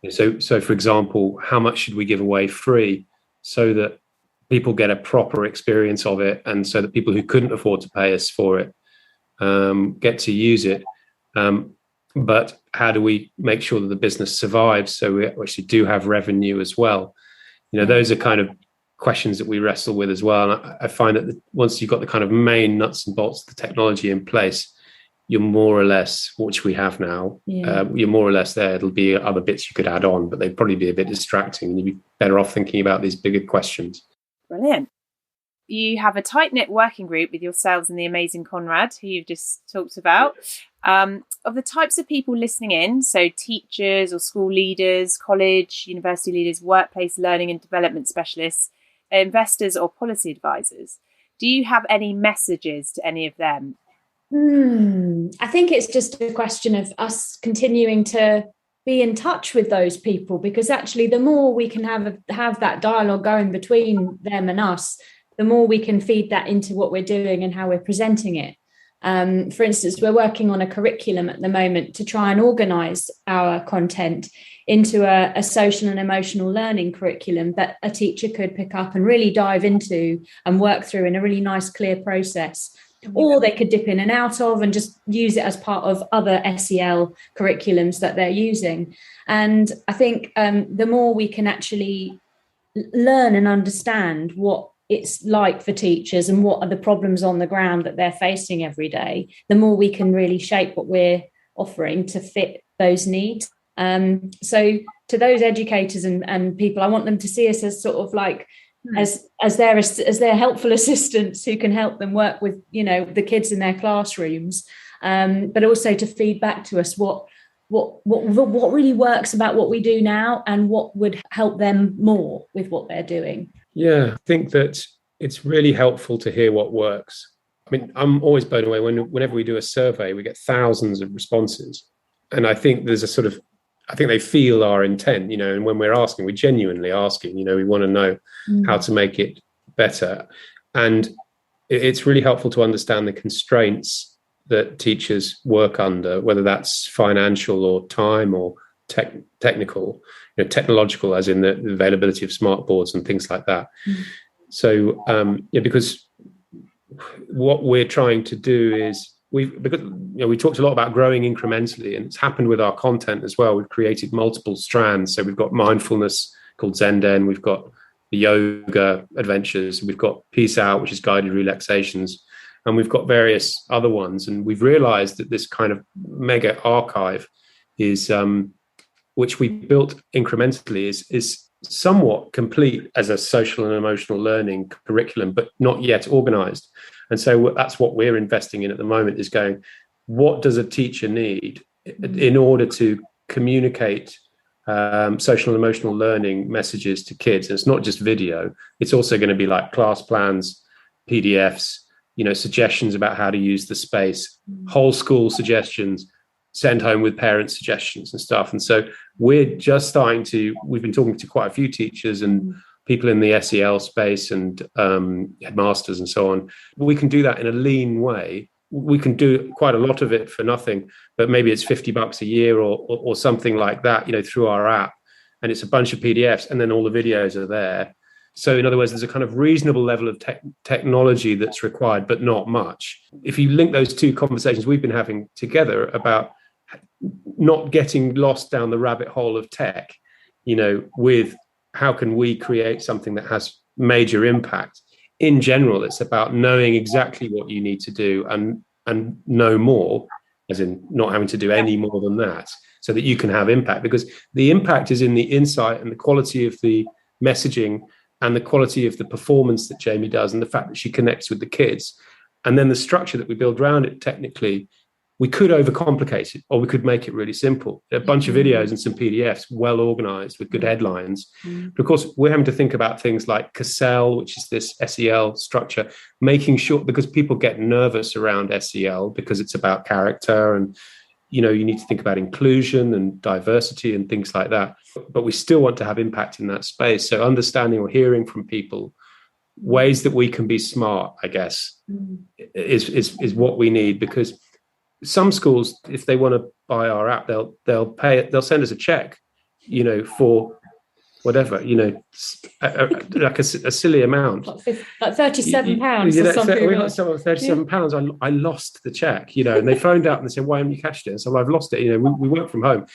So, for example, how much should we give away free so that people get a proper experience of it, and so that people who couldn't afford to pay us for it get to use it? but how do we make sure that the business survives so we actually do have revenue as well? Those are kind of questions that we wrestle with as well. And I find that once you've got the kind of main nuts and bolts of the technology in place, you're more or less, which we have now, you're more or less there. It'll be other bits you could add on, but they'd probably be a bit distracting, and you'd be better off thinking about these bigger questions. Brilliant. You have a tight-knit working group with yourselves and the amazing Conrad, who you've just talked about. Of the types of people listening in, so teachers or school leaders, college, university leaders, workplace learning and development specialists, investors or policy advisors, do you have any messages to any of them? I think it's just a question of us continuing to be in touch with those people, because actually the more we can have that dialogue going between them and us, the more we can feed that into what we're doing and how we're presenting it. For instance, we're working on a curriculum at the moment to try and organise our content into a social and emotional learning curriculum that a teacher could pick up and really dive into and work through in a really nice, clear process. Or they could dip in and out of and just use it as part of other SEL curriculums that they're using. And I think the more we can actually learn and understand what it's like for teachers and what are the problems on the ground that they're facing every day, the more we can really shape what we're offering to fit those needs. So to those educators and people, I want them to see us as sort of like as their helpful assistants who can help them work with the kids in their classrooms, but also to feed back to us what really works about what we do now and what would help them more with what they're doing. Yeah, I think that it's really helpful to hear what works. I mean, I'm always blown away whenever we do a survey, we get thousands of responses. And I think I think they feel our intent, and when we're asking, we're genuinely asking, we want to know how to make it better. And it's really helpful to understand the constraints that teachers work under, whether that's financial or time or technical, technological, as in the availability of smart boards and things like that. So, because what we're trying to do is we talked a lot about growing incrementally, and it's happened with our content as well. We've created multiple strands. So we've got mindfulness called Zenden. We've got the yoga adventures. We've got Peace Out, which is guided relaxations. And we've got various other ones. And we've realized that this kind of mega archive is, which we built incrementally, is somewhat complete as a social and emotional learning curriculum, but not yet organized. And so that's what we're investing in at the moment, is going, what does a teacher need in order to communicate social and emotional learning messages to kids? And it's not just video. It's also going to be like class plans, PDFs, suggestions about how to use the space, whole school suggestions, send home with parent suggestions and stuff. And so we've been talking to quite a few teachers and people in the SEL space and headmasters and so on. We can do that in a lean way. We can do quite a lot of it for nothing, but maybe it's $50 a year or something like that, through our app. And it's a bunch of PDFs, and then all the videos are there. So in other words, there's a kind of reasonable level of technology that's required, but not much. If you link those two conversations we've been having together about not getting lost down the rabbit hole of tech, with how can we create something that has major impact? In general, it's about knowing exactly what you need to do and know more, as in not having to do any more than that, so that you can have impact. Because the impact is in the insight and the quality of the messaging and the quality of the performance that Jamie does and the fact that she connects with the kids. And then the structure that we build around it, technically, we could overcomplicate it, or we could make it really simple. A bunch of videos and some PDFs, well organized with good headlines. But of course, we're having to think about things like Cassell, which is this SEL structure, making sure, because people get nervous around SEL because it's about character, and you need to think about inclusion and diversity and things like that. But we still want to have impact in that space. So understanding or hearing from people ways that we can be smart, I guess, is what we need. Because some schools, if they want to buy our app, they'll send us a check, for whatever, like a silly amount, like £37 we or something. We got someone £37. I lost the check, and they phoned up and they said, "Why haven't you cashed it?" So I've lost it. We work from home,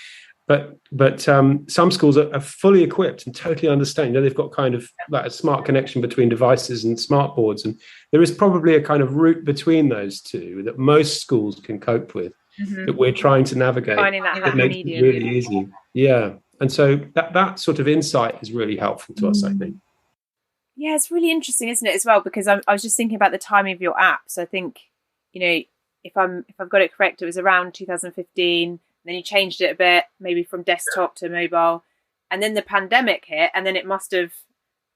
but some schools are fully equipped and totally understand. They've got kind of like a smart connection between devices and smart boards, and there is probably a kind of route between those two that most schools can cope with. That we're trying to navigate. Finding that makes medium. it really easy. Yeah. And so that sort of insight is really helpful to us, I think. Yeah, it's really interesting, isn't it, as well? Because I was just thinking about the timing of your app. So I think, if I've got it correct, it was around 2015. Then you changed it a bit, maybe from desktop to mobile, and then the pandemic hit, and then it must have,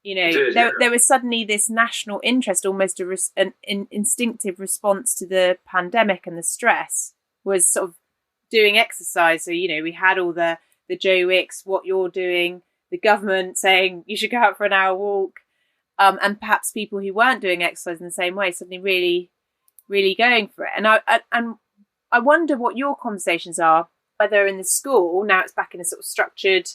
there was suddenly this national interest, almost an instinctive response to the pandemic and the stress was sort of doing exercise. So we had all the Joe Wicks, what you're doing, the government saying you should go out for an hour walk, and perhaps people who weren't doing exercise in the same way suddenly really, really going for it. And I wonder what your conversations are, whether in the school, now it's back in a sort of structured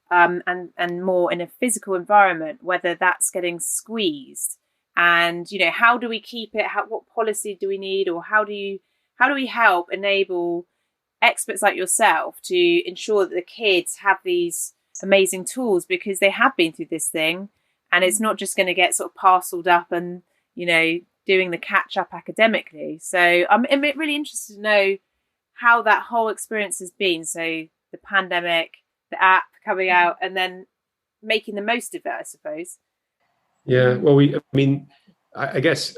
and more in a physical environment, whether that's getting squeezed. And, how do we keep it? What policy do we need? Or how do we help enable experts like yourself to ensure that the kids have these amazing tools, because they have been through this thing and it's not just going to get sort of parceled up and, doing the catch up academically. So I'm really interested to know how that whole experience has been. So the pandemic, the app coming out, and then making the most of it, I suppose. Yeah, well, I guess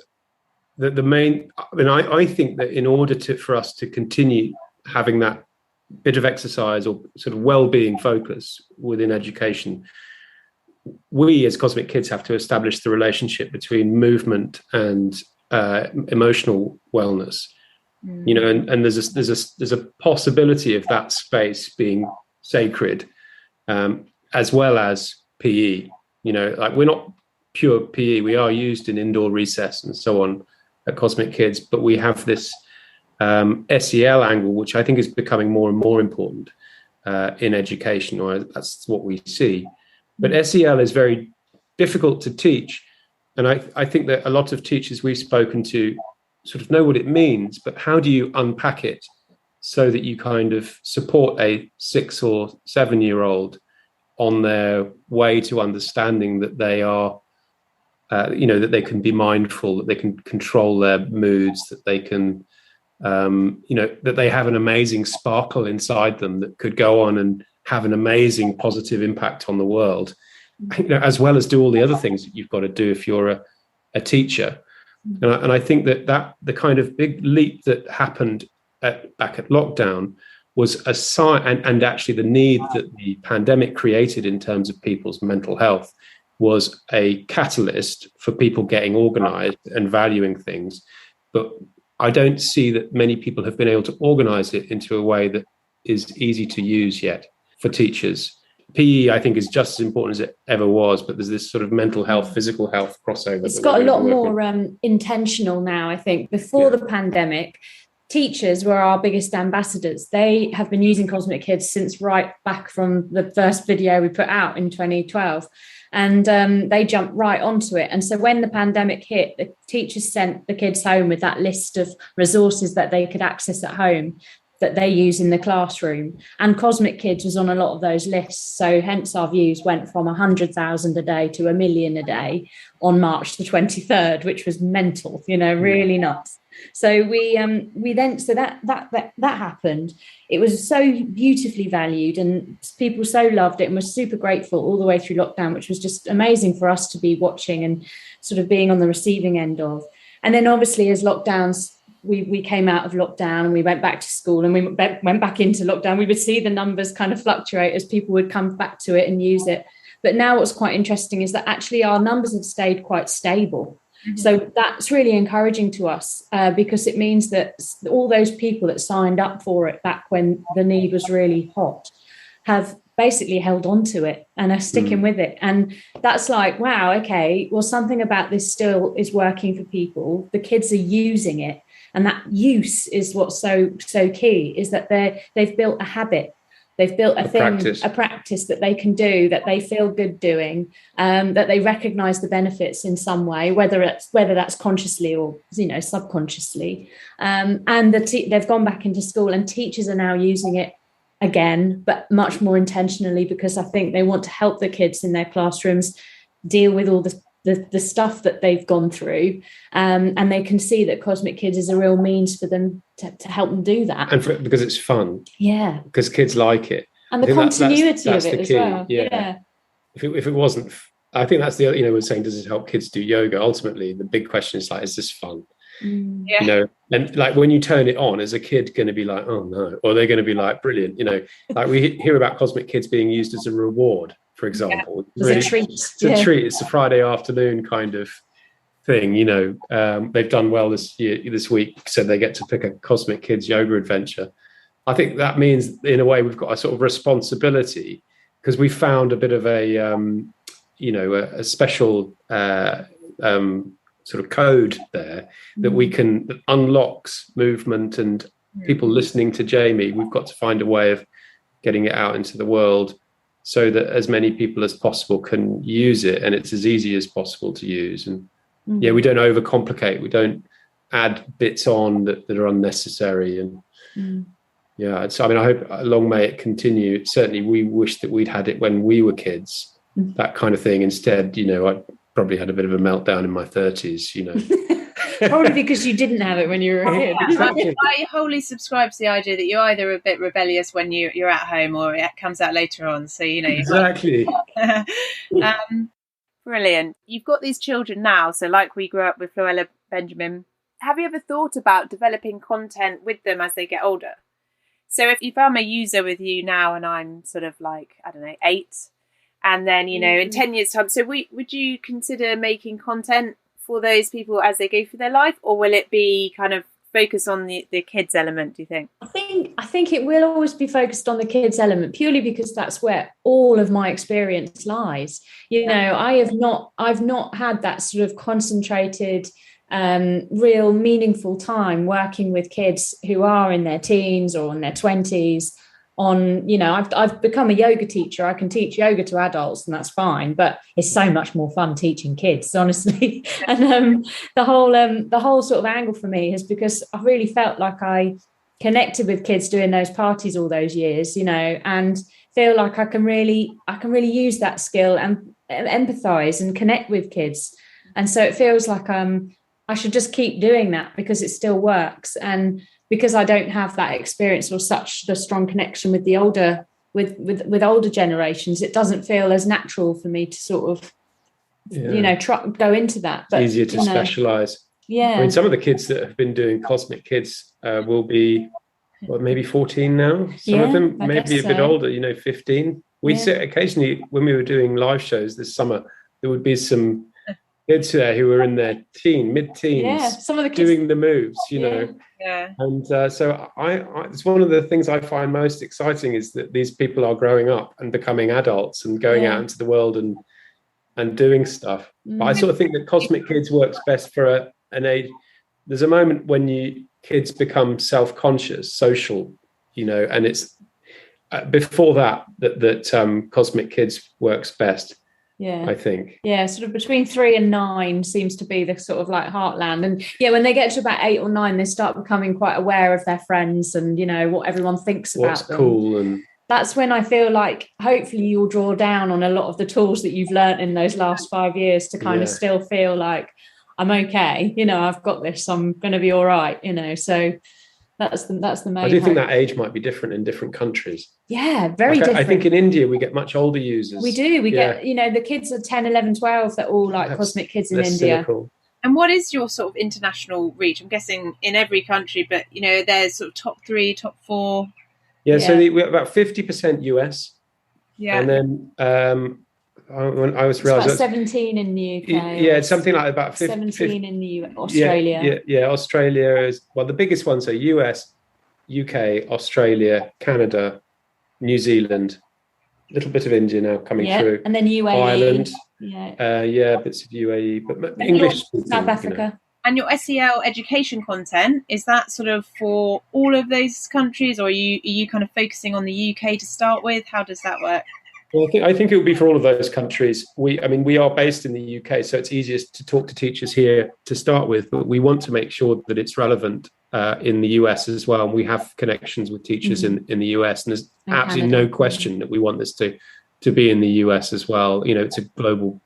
the main, I think that in order for us to continue having that bit of exercise or sort of well-being focus within education, we as Cosmic Kids have to establish the relationship between movement and emotional wellness. And there's a possibility of that space being sacred, as well as PE. Like we're not pure PE, we are used in indoor recess and so on at Cosmic Kids, but we have this SEL angle, which I think is becoming more and more important in education, or that's what we see. But SEL is very difficult to teach, and I think that a lot of teachers we've spoken to sort of know what it means, but how do you unpack it so that you kind of support a 6 or 7-year-old on their way to understanding that they are, that they can be mindful, that they can control their moods, that they can, that they have an amazing sparkle inside them that could go on and have an amazing positive impact on the world, as well as do all the other things that you've got to do if you're a teacher. And I think that the kind of big leap that happened back at lockdown was a sign, and actually the need that the pandemic created in terms of people's mental health was a catalyst for people getting organized and valuing things. But I don't see that many people have been able to organize it into a way that is easy to use yet for teachers. PE, I think, is just as important as it ever was, but there's this sort of mental health, physical health crossover. It's got a lot more intentional now, I think. Before the pandemic, teachers were our biggest ambassadors. They have been using Cosmic Kids since right back from the first video we put out in 2012. And they jumped right onto it. And so when the pandemic hit, the teachers sent the kids home with that list of resources that they could access at home that they use in the classroom. And Cosmic Kids was on a lot of those lists. So hence our views went from 100,000 a day to 1 million a day on March the 23rd, which was mental, really nuts. So that happened. It was so beautifully valued and people so loved it and were super grateful all the way through lockdown, which was just amazing for us to be watching and sort of being on the receiving end of. And then obviously as lockdowns, we came out of lockdown and we went back to school and we went back into lockdown, we would see the numbers kind of fluctuate as people would come back to it and use it. But now what's quite interesting is that actually our numbers have stayed quite stable. Mm-hmm. So that's really encouraging to us because it means that all those people that signed up for it back when the need was really hot have basically held on to it and are sticking with it. And that's like, wow, okay, well, something about this still is working for people. The kids are using it. And that use is what's so key, is that they've built a habit They've built a practice. practice that they can do, that they feel good doing, that they recognise the benefits in some way, whether that's consciously or subconsciously. And they've gone back into school, and teachers are now using it again, but much more intentionally, because I think they want to help the kids in their classrooms deal with all the stuff that they've gone through, and they can see that Cosmic Kids is a real means for them to help them do that, and because it's fun, because kids like it, and the continuity that's of it the as key. well. If it wasn't, I think that's the, we're saying, does it help kids do yoga? Ultimately, the big question is like, is this fun? And like, when you turn it on, is a kid going to be like, oh no, or they're going to be like, brilliant? Like we hear about Cosmic Kids being used as a reward, for example. It's a treat. It's a treat. It's a Friday afternoon kind of thing. They've done well this week, so they get to pick a Cosmic Kids yoga adventure. I think that means, in a way, we've got a sort of responsibility, because we found a bit of a special sort of code there that unlocks movement and people listening to Jamie. We've got to find a way of getting it out into the world so that as many people as possible can use it, and it's as easy as possible to use. And we don't overcomplicate. We don't add bits on that are unnecessary. And I hope long may it continue. Certainly, we wish that we'd had it when we were kids, that kind of thing. Instead, I probably had a bit of a meltdown in my 30s. Probably because you didn't have it when you were a kid. I wholly subscribe to the idea that you're either a bit rebellious when you're at home, or it comes out later on. So exactly. Brilliant. You've got these children now, so like we grew up with Floella Benjamin. Have you ever thought about developing content with them as they get older? So if I'm a user with you now and I'm sort of like, I don't know, 8, and then, in 10 years' time, so would you consider making content for those people as they go through their life, or will it be kind of focused on the kids element, do you think? I think it will always be focused on the kids element, purely because that's where all of my experience lies. I've not had that sort of concentrated, real meaningful time working with kids who are in their teens or in their 20s. I've become a yoga teacher. I can teach yoga to adults, and that's fine, but it's so much more fun teaching kids, honestly. And the whole sort of angle for me is because I really felt like I connected with kids doing those parties all those years, and feel like I can really use that skill and empathize and connect with kids. And so it feels like I should just keep doing that, because it still works. And because I don't have that experience or such a strong connection with the older generations, it doesn't feel as natural for me to sort of go into that. But it's easier to specialize. Some of the kids that have been doing Cosmic Kids will be maybe 14 now. Some of them maybe a bit older, 15. We sit occasionally, when we were doing live shows this summer, there would be some kids there who were in their mid-teens, some of the kids doing the moves, And so it's one of the things I find most exciting, is that these people are growing up and becoming adults and going out into the world and doing stuff. But I sort of think that Cosmic Kids works best for an age. There's a moment when kids become self-conscious, social, and it's before that Cosmic Kids works best. I think. Sort of between 3 and 9 seems to be the sort of like heartland. And when they get to about 8 or 9, they start becoming quite aware of their friends and, what everyone thinks about them. What's cool. And that's when I feel like hopefully you'll draw down on a lot of the tools that you've learnt in those last 5 years to kind of still feel like I'm okay. I've got this, I'm going to be all right, so that's the main I do think hope. that age might be different in different countries. Very different. I think in India we get much older users. We do. We get, the kids are 10, 11, 12. They're all like Cosmic Kids in India. Cynical. And what is your sort of international reach? I'm guessing in every country, but, there's sort of top 3, top 4. So we're about 50% US. Yeah. And then when I was realised about 17 in the UK. It's something like about 17 in the Australia. Australia is, the biggest ones are US, UK, Australia, Canada, New Zealand, a little bit of India now coming through, and then UAE, Ireland, bits of UAE, but English, South Africa. And your SEL education content, is that sort of for all of those countries, or are you kind of focusing on the UK to start with? How does that work? Well, I think it would be for all of those countries. We are based in the UK, so it's easiest to talk to teachers here to start with, but we want to make sure that it's relevant in the US as well. And we have connections with teachers in the US, and there's absolutely no question that we want this to be in the US as well. It's a global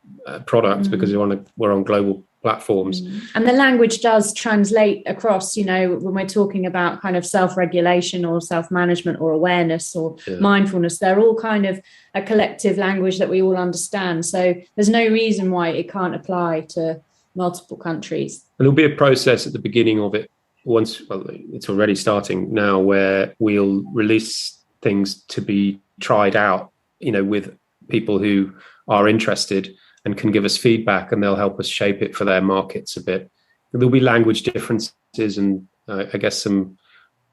product because we're on global platforms. And the language does translate across, when we're talking about kind of self-regulation or self-management or awareness or mindfulness, they're all kind of a collective language that we all understand. So there's no reason why it can't apply to multiple countries. And there'll be a process at the beginning of it it's already starting now, where we'll release things to be tried out, with people who are interested and can give us feedback, and they'll help us shape it for their markets a bit. There'll be language differences, and I guess I don't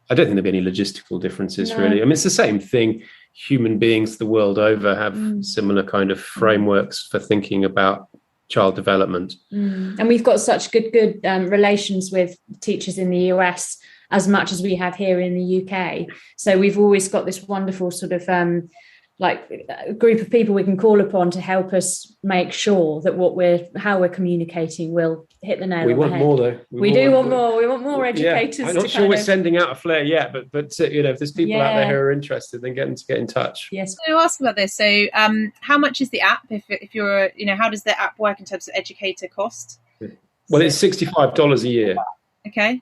think there'll be any logistical differences really. I mean, it's the same thing. Human beings the world over have similar kind of frameworks for thinking about child development. And we've got such good relations with teachers in the US as much as we have here in the UK. So we've always got this wonderful sort of a group of people we can call upon to help us make sure that how we're communicating will hit the nail on the head. We want more though. We do want more. We want more educators. I'm not sure we're sending out a flare yet, but if there's people out there who are interested, then get them to get in touch. Yes. I'm going to ask about this. So how much is the app? If you're, how does the app work in terms of educator cost? Well, it's $65 a year. Okay.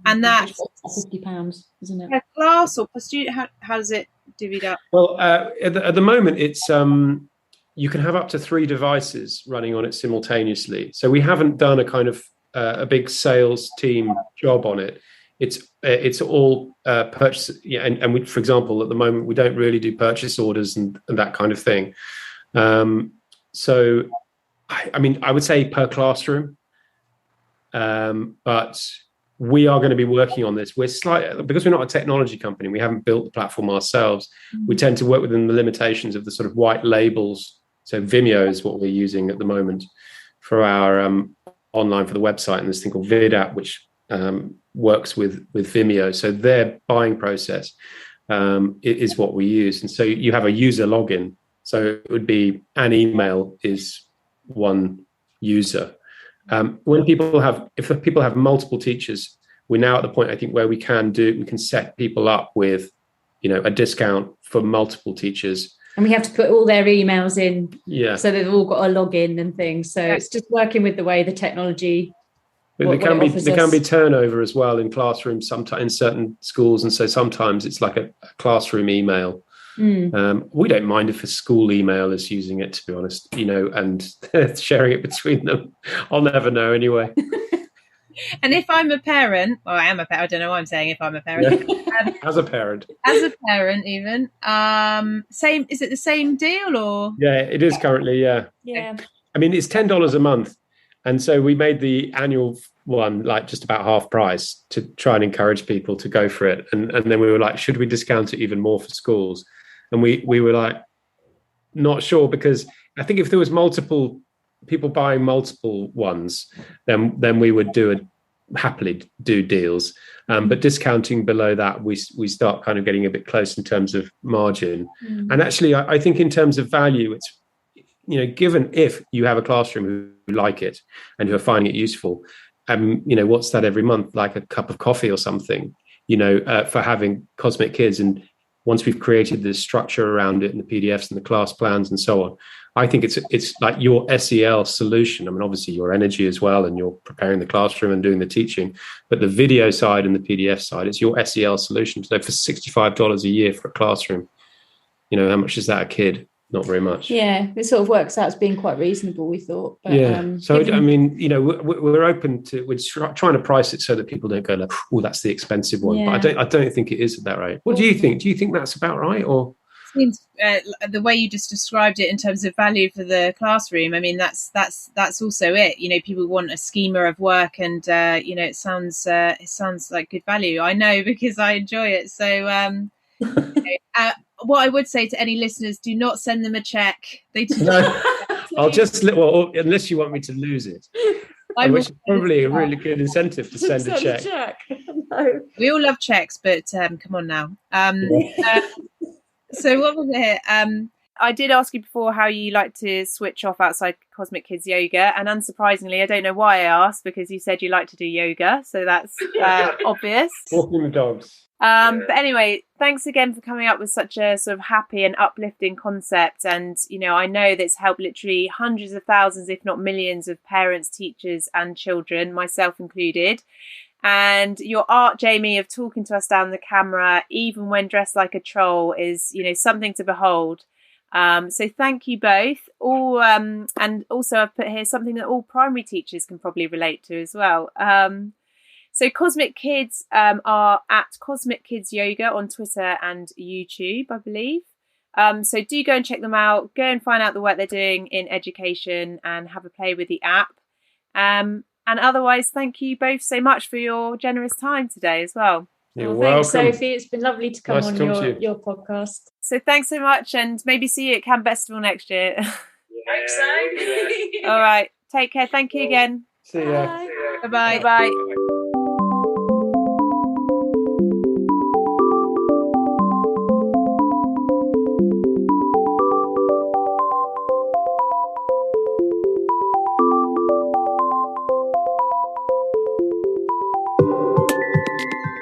And that's £50, isn't it? Per class or per student? How does it divvied up? Well, at the moment, it's you can have up to 3 devices running on it simultaneously. So we haven't done a kind of a big sales team job on it. It's all purchase. Yeah, and we, for example, at the moment, we don't really do purchase orders and that kind of thing. So, I would say per classroom, but we are going to be working on this. Because we're not a technology company, we haven't built the platform ourselves. We tend to work within the limitations of the sort of white labels. So Vimeo is what we're using at the moment for our online for the website, and this thing called VidApp, which works with Vimeo. So their buying process is what we use. And so you have a user login. So it would be an email is one user. If people have multiple teachers, we're now at the point, I think, where we can set people up with, a discount for multiple teachers. And we have to put all their emails in, so they've all got a login and things. So it's just working with the way the technology. But there can be turnover as well in classrooms, sometimes in certain schools, and so sometimes it's like a classroom email. We don't mind if a school email is using it, to be honest, and sharing it between them. I'll never know anyway. And if I'm a parent, well, I am a parent. I don't know why I'm saying if I'm a parent. As a parent, even, same. Is it the same deal or? Yeah, it is currently. Yeah. I mean, it's $10 a month, and so we made the annual one like just about half price to try and encourage people to go for it. And then we were like, should we discount it even more for schools? And we were like, not sure, because I think if there was multiple people buying multiple ones, then we would happily do deals. But discounting below that, we start kind of getting a bit close in terms of margin. And actually, I think in terms of value, it's, given if you have a classroom who like it and who are finding it useful, what's that every month? Like a cup of coffee or something, for having Cosmic Kids. And once we've created the structure around it and the PDFs and the class plans and so on, I think it's like your SEL solution. I mean, obviously your energy as well, and you're preparing the classroom and doing the teaching, but the video side and the PDF side, it's your SEL solution. So for $65 a year for a classroom, how much is that a kid? Not very much. Yeah, it sort of works out as being quite reasonable, we thought. But, I mean, we're open to, we're trying to price it so that people don't go like, oh, that's the expensive one. But I don't think it is at that rate. What do you think? Do you think that's about right? Or seems the way you just described it in terms of value for the classroom, I mean, that's also it. People want a schema of work, and it sounds like good value. I know, because I enjoy it. So what I would say to any listeners, do not send them a check. They do. No, I'll just unless you want me to lose it. Which is probably a really good incentive to send a check. No. We all love checks, but come on now. So what was it? I did ask you before how you like to switch off outside Cosmic Kids Yoga, and unsurprisingly, I don't know why I asked, because you said you like to do yoga, so that's obvious. Walking the dogs. But anyway, thanks again for coming up with such a sort of happy and uplifting concept. And, you know, I know that's helped literally hundreds of thousands, if not millions, of parents, teachers and children, myself included. And your art, Jamie, of talking to us down the camera, even when dressed like a troll, is, you know, something to behold. So thank you both. All and also I've put here something that all primary teachers can probably relate to as well. So Cosmic Kids are at Cosmic Kids Yoga on Twitter and YouTube, I believe. So do go and check them out. Go and find out the work they're doing in education and have a play with the app. And otherwise, thank you both so much for your generous time today as well. You're thanks, welcome. Sophie. It's been lovely to come on your podcast. So thanks so much, and maybe see you at Camp Festival next year. Hope so. All right. Take care. Thank you again. See ya. Bye-bye. Bye.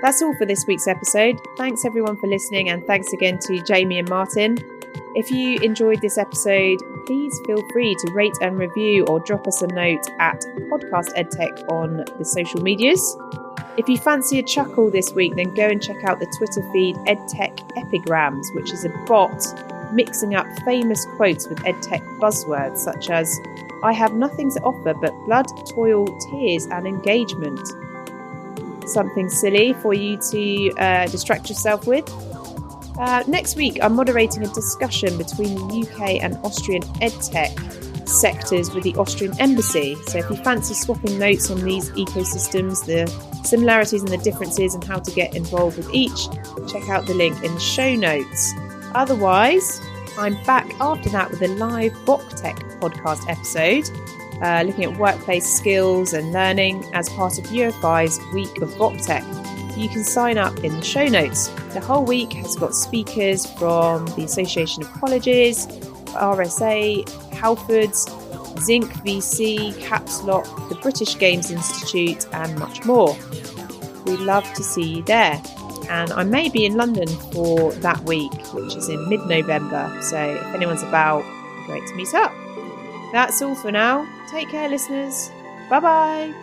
That's all for this week's episode. Thanks everyone for listening, and thanks again to Jamie and Martin. If you enjoyed this episode, please feel free to rate and review or drop us a note at Podcast EdTech on the social medias. If you fancy a chuckle this week, then go and check out the Twitter feed EdTech Epigrams, which is a bot mixing up famous quotes with EdTech buzzwords such as "I have nothing to offer but blood, toil, tears and engagement." Something silly for you to distract yourself with. Next week, I'm moderating a discussion between the UK and Austrian EdTech sectors with the Austrian Embassy. So if you fancy swapping notes on these ecosystems, the similarities and the differences, and how to get involved with each, check out the link in the show notes. Otherwise, I'm back after that with a live BocTech podcast episode, looking at workplace skills and learning as part of UFI's week of BocTech. You can sign up in the show notes. The whole week has got speakers from the Association of Colleges, RSA, Halfords, Zinc VC, Caps Lock, the British Games Institute and much more. We'd love to see you there. And I may be in London for that week, which is in mid-November. So if anyone's about, great to meet up. That's all for now. Take care, listeners. Bye-bye.